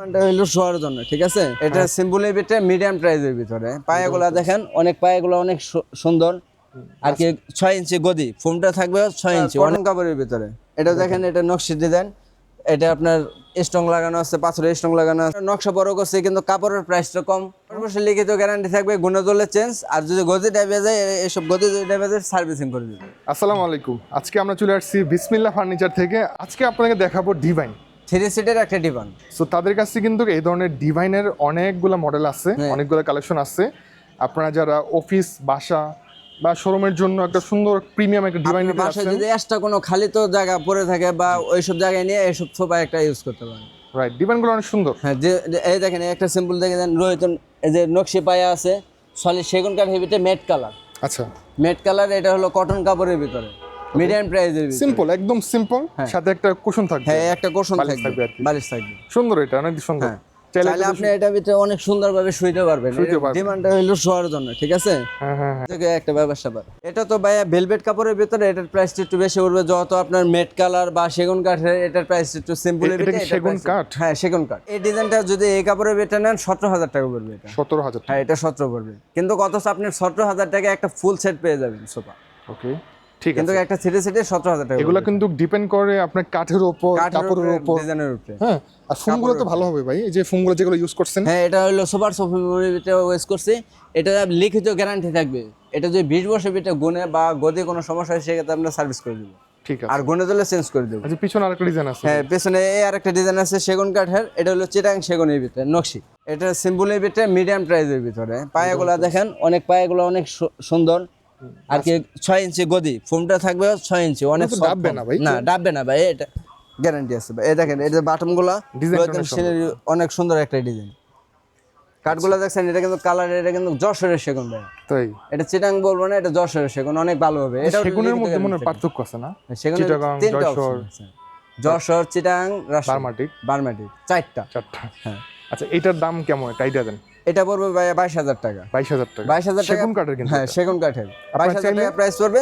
এটা হলো শোয়ার জন্য, ঠিক আছে। এটা সিম্পলের ভিতরে মিডিয়াম প্রাইজের ভিতরে পায়াগুলা দেখেন, পায়াগুলো অনেক সুন্দর আর কি। 6 ইঞ্চি গদি ফোমটা থাকবে, 6 ইঞ্চি কটন কাপড়ের ভিতরে। এটা দেখেন, এটা নকশি ডিজাইন, এটা আপনার স্ট্রং লাগানো আছে, পাথরের স্ট্রং লাগানো আছে, নকশা বড় করছে, কিন্তু কাপড়ের প্রাইসটা কম। অবশ্যই লিখিত গ্যারান্টি থাকবে, গুণে ধরলে চেঞ্জ, আর যদি গদি ডাইবে যায় এইসব গদি ডাইবে যায় সার্ভিসিং করে দিবে। আসসালামু আলাইকুম। আজকে আমরা চলে আসছি বিসমিল্লাহ ফার্নিচার থেকে। আজকে আপনাকে দেখাবো ডিভাইন 3 সিটের একটা ডিভান। সো তাদের কাছে কিন্তু এই ধরনের ডিভাইনের অনেকগুলো মডেল আছে, অনেকগুলো কালেকশন আছে। আপনারা যারা অফিস, বাসা বা শোরুমের জন্য একটা সুন্দর প্রিমিয়াম একটা ডিভাইন নিতে বাসায় যাচ্ছেন, যদি এক্সট্রা কোনো খালি তো জায়গা পড়ে থাকে বা ওইসব জায়গায় নিয়ে এইসব সোফা একটা ইউজ করতে পারেন। রাইট, ডিভাইনগুলো অনেক সুন্দর। হ্যাঁ, এই দেখেন, একটা সিম্পল দেখে দেন, রোহিতন এই যে নকশি পায়া আছে, সলিড সেগুন কাঠ হেভিতে ম্যাট কালার। আচ্ছা, ম্যাট কালার, এটা হলো কটন কাপড়ের ভিতরে, মিডিয়াম প্রাইসের ভিতরে, সিম্পল, একদম সিম্পল, সাথে একটা কুশন থাকবে। হ্যাঁ, একটা কোশন বালিশ থাকবে, আর কি। বালিশ থাকবে। সুন্দর, এটা অনেক সুন্দর। হ্যাঁ, চাইলে আপনি এটার ভিতরে অনেক সুন্দরভাবে শুইতে পারবেন। ডিমান্ডটা হলো শোয়ার জন্য, ঠিক আছে। হ্যাঁ, একটা ব্যবসা পার। এটা তো ভাইয়া ভেলভেট কাপড়ের ভিতরে, এটার প্রাইসটা একটু বেশি পড়বে। যত আপনার মেট কালার বা সেগুন কাঠের, এটার প্রাইস একটু সিম্পল। এটা কি সেগুন কাঠ? হ্যাঁ, সেগুন কাঠ। এই ডিজাইনটা যদি এই কাপড়ের ভিতরে নেন 17,000 টাকা পড়বে। এটা 17,000। হ্যাঁ, এটা 17 পড়বে, কিন্তু অথচ আপনি 17,000 টাকা একটা ফুল সেট পেয়ে যাবেন সোফা। ওকে, ঠিক আছে। কিন্তু একটা 3 সিটে 17,000 টাকা। এগুলো কিন্তু ডিপেন্ড করে আপনার কাঠের উপর, কাপড়ের উপর, ডিজাইনের উপরে। হ্যাঁ, আর ফোমগুলো তো ভালো হবে ভাই, এই যে ফোমগুলো যেগুলো ইউজ করছেন। হ্যাঁ, এটা হলো সুপার সোফার ভিতরে ইউজ করছি। এটা লিখিত গ্যারান্টি থাকবে। এটা যদি 20 বছর ভিতরে গুণে বা গদি কোনো সমস্যা হয়, সেক্ষেত্রে আমরা সার্ভিস করে দেবো। ঠিক আছে। আর গুণে দিলে চেঞ্জ করে দেবো। আচ্ছা, পিছনে আরেকটা ডিজাইন আছে। হ্যাঁ, পেছনে এই আরেকটা ডিজাইন আছে সেগুন কাঠের। এটা হলো চিটাং সেগুনের ভিতরে নকশি। এটা সিম্পলের ভিতরে মিডিয়াম প্রাইজের ভিতরে পায়াগুলা দেখেন, পায়াগুলো অনেক সুন্দর আর কি। 6 ইঞ্চি গদি ফোমটা থাকবে, 6 ইঞ্চি, অনেক ডাববে না ভাই? না, ডাববে না ভাই, এটা গ্যারান্টি আছে ভাই। এই দেখেন, এই যে বাটনগুলা অনেক সুন্দর একটা ডিজাইন। কাঠগুলা দেখছেন, এটা কিন্তু কালার, এটা কিন্তু যশোরের সেগুন ভাই। তাই এটা চিটাং বলবো না, এটা যশোরের সেগুন, অনেক ভালো হবে। এটা সেগুনের মধ্যে মনে পার্থক্য আছে না? চিটাগাং, যশোর, চিটাং, বারমাটি, চারটা। হ্যাঁ, আচ্ছা, এটার দাম কেমন, এটা আইডিয়া দেন। এটা পড়বে ভাই 22,000 টাকা। 22,000 টাকা, 22,000 টাকা সেগুন কাঠের কিন্তু। হ্যাঁ, সেগুন কাঠের 22,000 টাকা প্রাইস পড়বে।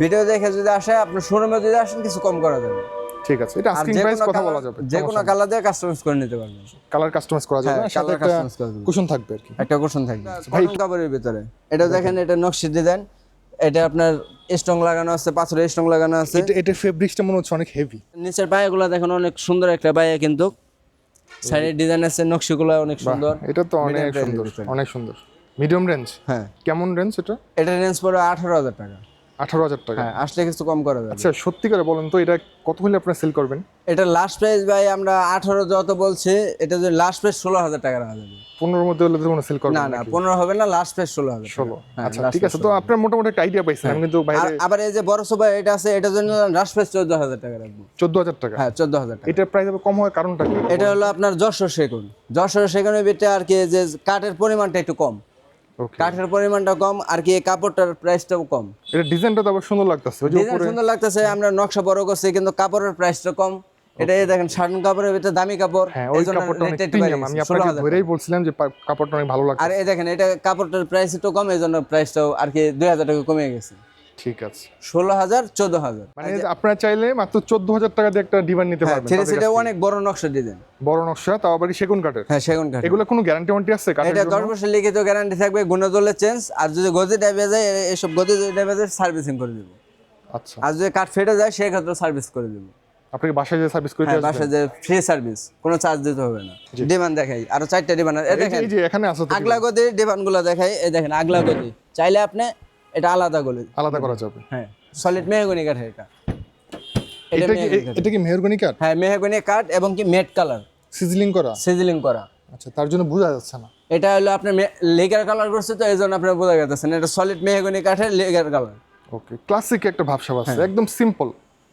ভিডিও দেখে যদি আসে, আপনার শোরুমে যদি আসেন, কিছু কম করা যাবে। ঠিক আছে, এটা আস্কিং প্রাইস কথা বলা যাবে। যে কোনো কালার দিয়ে কাস্টমাইজ করে নিতে পারবেন। কালার কাস্টমাইজ করা যাবে, সাথে একটা কুশন থাকবে আর কি। একটা কুশন থাকবে কটন কাপড়ের ভিতরে। এটা দেখেন, এটা নকশি ডিজাইন, এটা আপনার স্ট্রং লাগানো আছে, পাথরের স্ট্রং লাগানো আছে। এটা ফেব্রিক্সটা মনে হচ্ছে অনেক হেভি। নিচের পায়াগুলো দেখেন, অনেক সুন্দর একটা পায়া, কিন্তু সাইডের ডিজাইন আছে, নকশিগুলো অনেক সুন্দর। এটা তো অনেক সুন্দর, অনেক সুন্দর। Medium range? হ্যাঁ। কেমন রেঞ্জ এটা? এটা রেঞ্জ পড়ে 18,000 টাকা। 18,000 টাকা? হ্যাঁ, আসলে কিছু কম করা যাবে। আচ্ছা, সত্যি করে বলেন তো, এটা কত হলে আপনারা সেল করবেন? এটা লাস্ট প্রাইস ভাই আমরা 18 যত বলছি, এটা যদি লাস্ট প্রাইস 16,000 টাকা রাখা যাবে। 15 মধ্যে হলে তো কোনো সেল করবেন না, 15 হবে না, লাস্ট প্রাইস 16,000। 16? আচ্ছা, ঠিক আছে। তো আপনার মোটামুটি একটা আইডিয়া পাইছেন। আমি কিন্তু বাইরে আবার এই যে বড় সোফা এটা আছে, এটার জন্য লাস্ট প্রাইস 14,000 টাকা রাখবো। 14,000 টাকা? হ্যাঁ, 14,000 টাকা। এটার প্রাইস কম হওয়ার কারণটা কি? এটা হলো আপনার যশোর সেগুনের ভিতরে আর কি, যে কাঠের পরিমাণটা একটু কম। কাঠের পরিমাণটা কম আর কি, কাপড়টার প্রাইসটাও কম। এটা ডিজাইনটা তো আবার সুন্দর লাগতেছে, ওই যে উপরে সুন্দর লাগতেছে। আমরা নকশা বড় করছি, কিন্তু কাপড়ের প্রাইসটা কম। এটা এই দেখেন, শার্ট কাপড়ের ভিতরে দামি কাপড়। হ্যাঁ, ওই কাপড়টা অনেক প্রিমিয়াম। আমি আপনাকে ধরেই বলছিলাম যে কাপড়টা অনেক ভালো লাগছে। আর এই দেখেন, এটা কাপড়টার প্রাইস একটু কম, এইজন্য প্রাইসটাও আর কি 2,000 টাকা কমে গেছে। ঠিক আছে, 16,000, 14,000। মানে আপনারা চাইলে মাত্র 14,000 টাকা দিয়ে একটা ডিভাইন নিতে পারবেন। সেটা অনেক বড় নকশা ডিজাইন, বড় নকশা, তাও আবার সেগুন কাঠের। হ্যাঁ, সেগুন কাঠ। এগুলো কোনো গ্যারান্টি ওয়ারেন্টি আছে কাঠের এটা জন্য? 10 বছর লিখিত গ্যারান্টি থাকবে, গুণে ধরলে চেঞ্জ, আর যদি গদি ডাইবে যায়, এইসব গদি ডাইবে যায় সার্ভিসিং করে দেব। আচ্ছা, আর যদি কাঠ ফেটে যায়, সেই ক্ষেত্রে সার্ভিস করে দেব। আপনাকে বাসায় যে সার্ভিস করে দিতে আসবে? বাসায় যে ফ্রি সার্ভিস, কোনো চার্জ দিতে হবে না। ডিমান্ড দেখাই, আরো 4টা ডিমান্ড। এই দেখেন, এই যে এখানে আছে তো আগলা গদির ডিমান্ডগুলো দেখাই। এই দেখেন, আগলা গদি চাইলে আপনি এটা আলাদা করা যাবে। হ্যাঁ, সলিড মেহগনি কাঠ। এটা কি মেহগনি কাঠ? হ্যাঁ, মেহগনি কাঠ এবং কি ম্যাট কালার, সিজলিং করা। আচ্ছা, তার জন্য বোঝা যাচ্ছে না। এটা হলো আপনার লেগার কালার করছে, তো এই জন্য আপনার বোঝা যাচ্ছে না। এটা সলিড মেহগনি কাঠের লেগার কালার। ওকে, ক্লাসিক একটা ভাবসাব আছে, একদম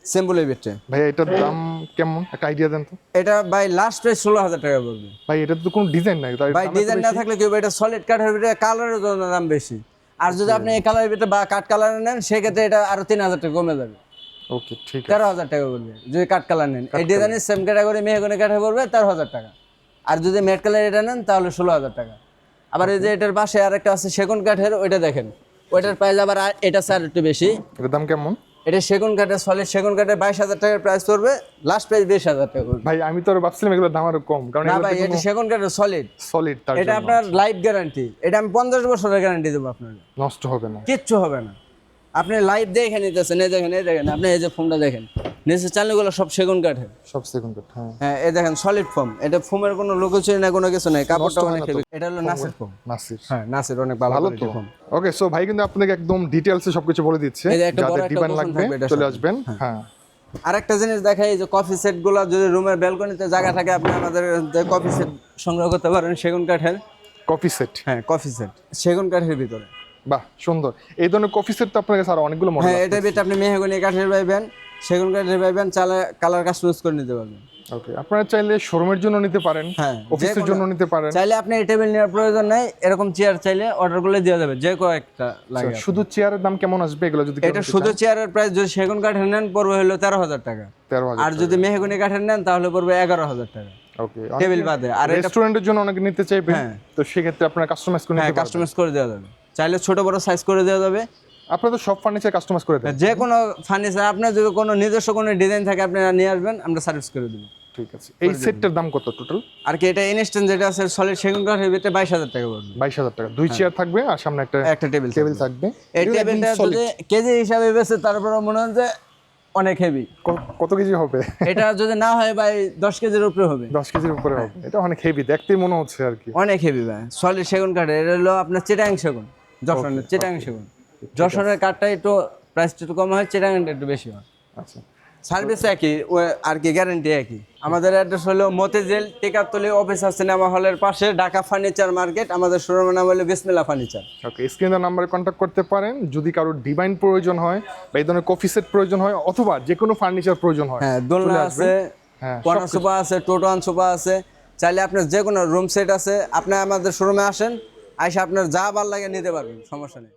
সিম্পলের ভিতরে। ভাই, এটার দাম কেমন, একটা আইডিয়া দেন তো। এটা ভাই লাস্ট প্রাইস 16,000 টাকা পড়বে। ভাই, এটা তো কোনো ডিজাইন নাই। ভাই, ডিজাইন না থাকলে কি হবে, এটা সলিড কাঠের ভিতরে, কালারের জন্য দাম বেশি। আর যদি আপনি এই কালারের ভিতরে বা কাঠ কালার নেন, সেক্ষেত্রে এটা আরো 3,000 টাকা কমে যাবে। ওকে, ঠিক আছে, 13,000 টাকা পড়বে যদি কাঠ কালার নেন। এই ডিজাইনের সেম ক্যাটাগরি মেহগনি কাঠে পড়বে 13,000 টাকা। আর যদি ম্যাট কালার এটা নেন, তাহলে 16,000 টাকা। আবার এই যে এটার পাশে আরেকটা আছে সেগুন কাঠের, ওইটা দেখেন, ওইটার প্রাইস আবার এটা স্যার একটু বেশি। এটার দাম কেমন? এটা সেগুন কাঠের সলিড সেগুন কাঠের 22,000 টাকার প্রাইস পড়বে, লাস্ট প্রাইস 20,000 টাকা পড়বে। ভাই আমি তো আর ভাবছিলাম এগুলোর দাম আরো কম, কারণ না ভাই, এটা সেগুন কাঠের সলিড, সলিড, তার এটা জন্য আপনার লাইফ গ্যারান্টি। এটা আমি 50 বছরের গ্যারান্টি দেবো আপনাকে, নষ্ট হবে না। কিচ্ছু হবে না। আপনি লাইভ দেখে নিতেছেন, এই দেখেন, এই দেখেন, আপনি এই যে ফোমটা দেখেন, নিচে চালগুলো সব সেগুন কাঠের। সব সেকেন্ড কাট, হ্যাঁ। হ্যাঁ, এই দেখেন সলিড ফোম, এটা ফোমের কোনো লুকোচুরি না, কোনো কিছু নাই, কাপড়টা হয় অনেক না তো। হেভি। এটা হলো নাসির ফোম। নাসির, হ্যাঁ, নাসির অনেক ভালো ভালো তো। কোয়ালিটির ফোম। ওকে, সো ভাই কিন্তু আপনাকে একদম ডিটেইলসে সবকিছু বলে দিচ্ছে, এই যে একটা বড় যাদের একটা ডিভাইন cushion লাগবে থাকবে এটার চলে সাথে। আসবেন। হ্যাঁ, আরেকটা জিনিস দেখাই, এই যে কফি সেট গুলো যদি রুমের ব্যালকনিতে জায়গা থাকে, আপনি আমাদের কফি সেট সংগ্রহ করতে পারেন সেগুন কাঠের। কফি সেট, হ্যাঁ, কফি সেট সেগুন কাঠের ভিতরে। বাহ সুন্দর। এই ধরনের কফি সেট তো আপনার কাছে আরো অনেকগুলো মডেল হ্যাঁ, আছে। এটা বেটা আপনি মেহগনি কাঠের পাইবেন, সেগুন কাঠের পাইবেন, চালে কালার কাস্টমাইজ করে নিতে পারবেন। ওকে, আপনারা চাইলে শোরুমের জন্য নিতে পারেন, হ্যাঁ, অফিসের যেকোনো- জন্য নিতে পারেন। চাইলে আপনি এই টেবিল নেওয়ার প্রয়োজন নাই, এরকম চেয়ার চাইলে অর্ডার করলে দেওয়া যাবে, যে কয়েকটা লাগে। শুধু চেয়ারের দাম কেমন আসবে এগুলো যদি এটা শুধু চেয়ারের প্রাইস যদি সেগুন কাঠের নেন পড়বে হলো 13,000 টাকা, 13,000? আর যদি মেহগনি কাঠের নেন তাহলে পড়বে 11,000 টাকা ওকে, টেবিল বাদে। আর এটা রেস্টুরেন্টের জন্য অনেকে নিতে চাইবে, হ্যাঁ। তো সেক্ষেত্রে আপনারা কাস্টমাইজ করে হ্যাঁ, নিতে পারবেন। কাস্টমাইজ করে দেওয়া যাবে, চাইলে ছোট বড় সাইজ করে দেওয়া যাবে। আপনারা তো সব ফার্নিচার কাস্টমাইজ করে দেন। যে কোনো ফার্নিচার আপনার যদি কোনো নিজস্ব কোনো ডিজাইন থাকে আপনি নিয়ে আসবেন, আমরা সার্ভিস করে দেবো। ঠিক আছে, এই সেটটার দাম কত টোটাল? আর কি এটা ইনস্ট্যান্ট যেটা আছে সলিড সেগুন কাঠের ভিতরে 22,000 টাকা পড়বে। 22,000 টাকা। দুই চেয়ার থাকবে আর সামনে একটা একটা টেবিল টেবিল থাকবে। এই এগুলো একদম টেবিলটা solid। যদি কেজি হিসাবে বেচে তারপরে মনে হয় যে অনেক হেভি। কত কেজি হবে? এটা যদি না হয় ভাই 10 কেজির উপরে হবে। 10 কেজির উপরে হবে। এটা অনেক হেভি, দেখতেই মনে হচ্ছে আর কি। অনেক হেভি ভাই, সলিড সেগুন কাঠের। এটা হলো আপনার চিটাং সেগুন, যশোরের চিটাং সেগুন। যশোরের কাঠটা একটু প্রাইসটা একটু কম হয়, চিটাংটা একটু বেশি হয়। আচ্ছা, সার্ভিস একই, আর কি গ্যারান্টি একই। আমাদের অ্যাড্রেস হলো মতিঝিল টিকাতলি অফিসার সিনেমা হলের পাশে, ঢাকা ফার্নিচার মার্কেট। আমাদের শোরুমের নাম হলো বিসমিল্লাহ ফার্নিচার। ওকে, স্ক্রিনের নাম্বারে কন্ট্যাক্ট করতে পারেন যদি কারোর ডিভাইন প্রয়োজন হয় বা এই ধরনের কফি সেট প্রয়োজন হয় অথবা যে কোনো ফার্নিচার প্রয়োজন হয়। হ্যাঁ, দোলনা চলে আছে, আসবেন। হ্যাঁ, কর্নার সোফা আছে, টোটোয়ান সোফা আছে। চাইলে আপনার যে কোনো রুম সেট আছে, আপনি আমাদের শোরুমে আসেন, আইসা আপনার যা ভালো লাগে নিতে পারবেন, সমস্যা নেই।